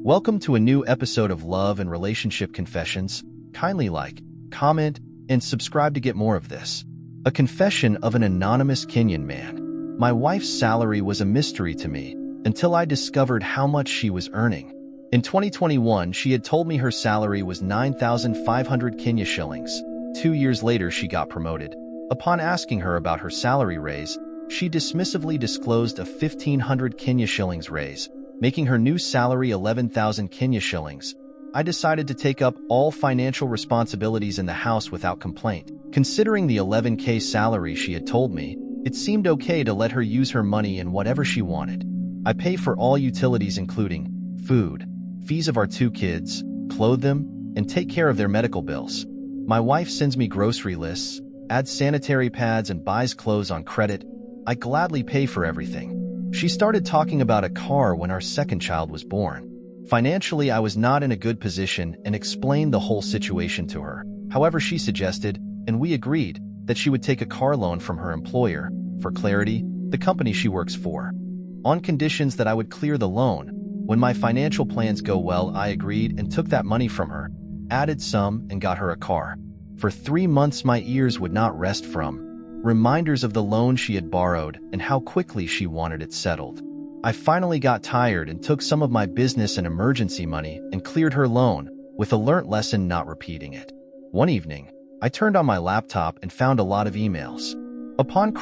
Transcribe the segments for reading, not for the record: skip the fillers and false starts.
Welcome to a new episode of Love and Relationship Confessions. Kindly like, comment, and subscribe to get more of this. A confession of an anonymous Kenyan man. My wife's salary was a mystery to me until I discovered how much she was earning. In 2021, she had told me her salary was 9,500 Kenya shillings. 2 years later, she got promoted. Upon asking her about her salary raise, she dismissively disclosed a 1,500 Kenya shillings raise, making her new salary 11,000 Kenya shillings. I decided to take up all financial responsibilities in the house without complaint. Considering the 11K salary she had told me, it seemed okay to let her use her money in whatever she wanted. I pay for all utilities including food, fees of our 2 kids, clothe them, and take care of their medical bills. My wife sends me grocery lists, adds sanitary pads, and buys clothes on credit. I gladly pay for everything. She started talking about a car when our second child was born. Financially, I was not in a good position and explained the whole situation to her. However, she suggested, and we agreed, that she would take a car loan from her employer, for clarity, the company she works for, on conditions that I would clear the loan. When my financial plans go well, I agreed and took that money from her, added some, and got her a car. For 3 months, my ears would not rest from reminders of the loan she had borrowed and how quickly she wanted it settled. I finally got tired and took some of my business and emergency money and cleared her loan, with a learnt lesson not repeating it. One evening, I turned on my laptop and found a lot of emails. Upon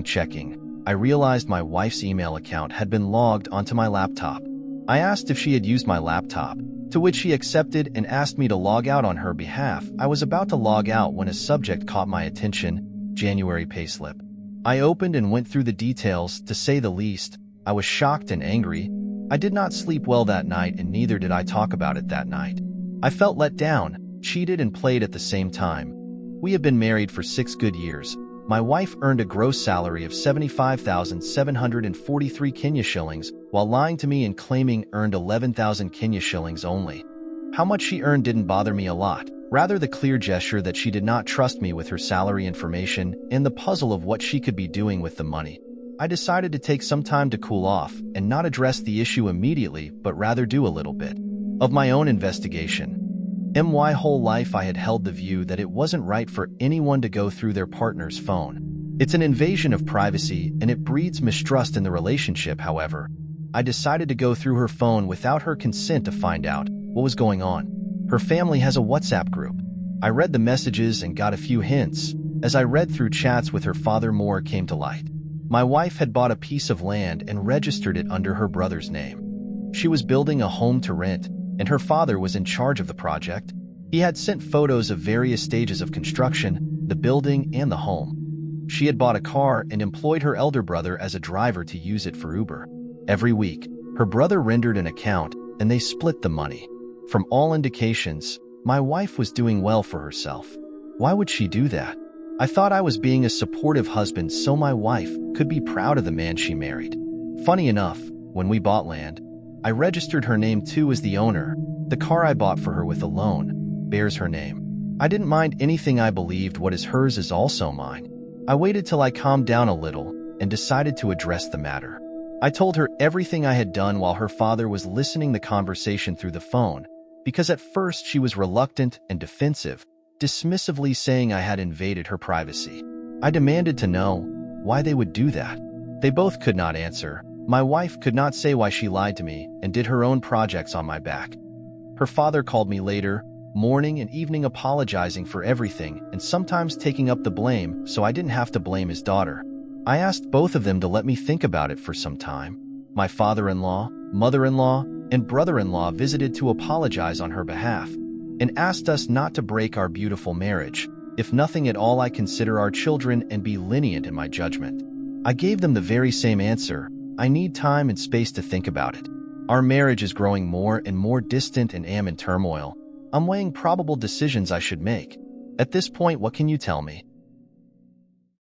checking, I realized my wife's email account had been logged onto my laptop. I asked if she had used my laptop, to which she accepted and asked me to log out on her behalf. I was about to log out when a subject caught my attention: January payslip. I opened and went through the details. To say the least, I was shocked and angry. I did not sleep well that night, and neither did I talk about it that night. I felt let down, cheated, and played at the same time. We have been married for 6 good years. My wife earned a gross salary of 75,743 Kenya shillings, while lying to me and claiming earned 11,000 Kenya shillings only. How much she earned didn't bother me a lot. Rather, the clear gesture that she did not trust me with her salary information and the puzzle of what she could be doing with the money. I decided to take some time to cool off and not address the issue immediately, but rather do a little bit of my own investigation. My whole life I had held the view that it wasn't right for anyone to go through their partner's phone. It's an invasion of privacy and it breeds mistrust in the relationship. However, I decided to go through her phone without her consent to find out what was going on. Her family has a WhatsApp group. I read the messages and got a few hints. As I read through chats with her father, more came to light. My wife had bought a piece of land and registered it under her brother's name. She was building a home to rent, and her father was in charge of the project. He had sent photos of various stages of construction, the building, and the home. She had bought a car and employed her elder brother as a driver to use it for Uber. Every week, her brother rendered an account, and they split the money. From all indications, my wife was doing well for herself. Why would she do that? I thought I was being a supportive husband so my wife could be proud of the man she married. Funny enough, when we bought land, I registered her name too as the owner. The car I bought for her with a loan bears her name. I didn't mind anything. I believed what is hers is also mine. I waited till I calmed down a little and decided to address the matter. I told her everything I had done while her father was listening the conversation through the phone, because at first she was reluctant and defensive, dismissively saying I had invaded her privacy. I demanded to know why they would do that. They both could not answer. My wife could not say why she lied to me and did her own projects on my back. Her father called me later, morning and evening, apologizing for everything and sometimes taking up the blame so I didn't have to blame his daughter. I asked both of them to let me think about it for some time. My father-in-law, mother-in-law, and brother-in-law visited to apologize on her behalf and asked us not to break our beautiful marriage. If nothing at all, I consider our children and be lenient in my judgment. I gave them the very same answer. I need time and space to think about it. Our marriage is growing more and more distant and am in turmoil. I'm weighing probable decisions I should make. At this point, what can you tell me?